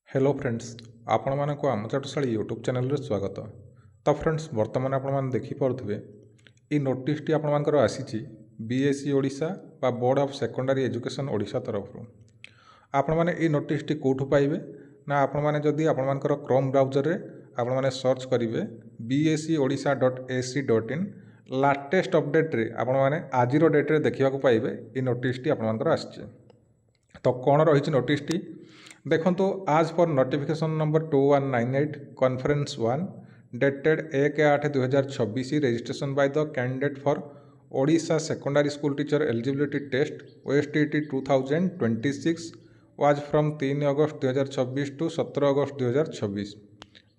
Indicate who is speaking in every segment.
Speaker 1: Hello friends आपण मानक आम चाटशाली यूट्यूब चैनल रे स्वागत। तो फ्रेंड्स वर्तमान आपण मान देखि पारुथिबे ई नोटिस टी आपण मानकर आसीची बीएससी ओडिशा बा board of secondary education Odisha तरफ रु। आपण माने ई नोटिस टी कोठु पाइबे ना आपण माने जदी आपण मानकर क्रोम ब्राउजर रे आपण माने सर्च करिवे bscodisha.ac.in लाटेस्ट अपडेट रे आपण माने आजिरो डेट रे देखिबा को पाइबे ई नोटिस टी आपण मानकर आसीचे। तो कौन रही नोटिस टी देखो आज पर notification number 2198 conference 1 dated 1/8/2026 registration by the candidate for Odisha secondary school teacher eligibility test OSTT 2026 was from 3 August 2026 to 17 August 2026।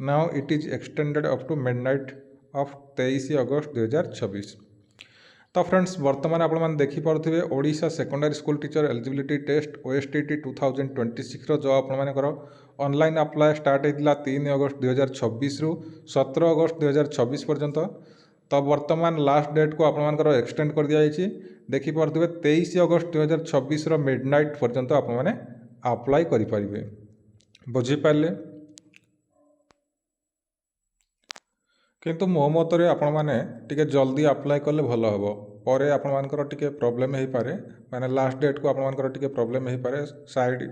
Speaker 1: Now it is extended up to midnight of 23 August 2026। तो friends वर्तमान आपण मैंने देखिपे Odisha secondary school teacher eligibility test OSTT 2026 जो आपर online apply start होता 3 August 2026 रु 17 August 2026 पर्यंत। तो वर्तमान लास्ट डेट को आपर एक्सटेंड कर दिखाई देखिपे 23 अगस्त 2026 मिडनाइट पर्यंत आपने अप्लाई करें। बुझीपारे किंतु मो मतरे आपण मैंने टिके जल्दी अप्लाई कले भल हम पर आपर टिके प्रोब्लेम हो पारे माने लास्ट डेट को आपर टिके प्रोब्लेम हो पारे साइड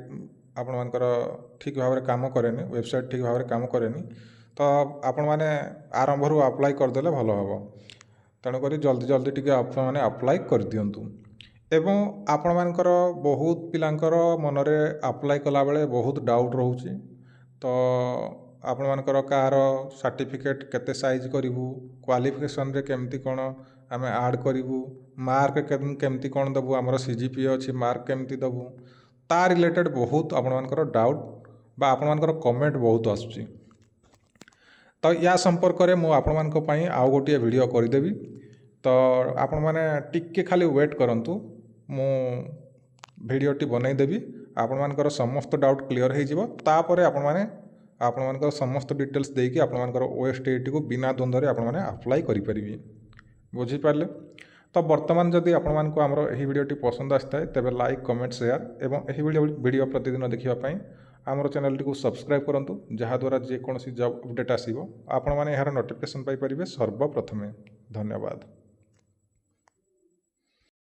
Speaker 1: आपर ठीक भाव में काम कैनि वेबसाइट ठीक भाव में काम कैनि। तो आपण मैंने आरंभ रू अप्लाई करदे भल हम तेणुक जल्दी जल्दी टिके आपने अप्लाई कर दिंतु। एवं आपण मानकर बहुत पिलांकर मनरे अप्लाई कला बेले बहुत डाउट रोचे। तो आपण मानकर कार सर्टिफिकेट केते साइज करूँ क्वालिफिकेशन रे केमती कौन आम ऐड करूँ मार्क केमती कौन दबू आमर CGPA अच्छी मार्क केमती दबू ता रिलेटेड बहुत आपण मानकर डाउट बा आपण मानकर कमेंट बहुत आसुची। तो या संपर्क में मुझे आपण मानक पई आउ गोटे वीडियो करदेवी। तो आपण माने टिके खाली वेट करंतु मु वीडियोटी बनईदेवी आपण मानकर समस्त डाउट क्लियर हो जिवो तापरे आपण माने आपण मानकर समस्त डिटेल्स देकी आपण मानकर OSTT को बिना द्वंद्व आपण माने अप्लाई करि परिबे। बुझी पारले। तो वर्तमान जदि आपण मानको हमरो एही वीडियोटी पसंद आस्ता है तेबे लाइक कमेंट शेयर एवं एही वीडियो प्रतिदिन देखिबा पई हमरो चैनल को सब्सक्राइब करंतु जहा द्वारा जे कोनोसी जॉब अपडेट आसीबो आपण माने एहार नोटिफिकेशन पाई परिबे सर्वप्रथमे। धन्यवाद।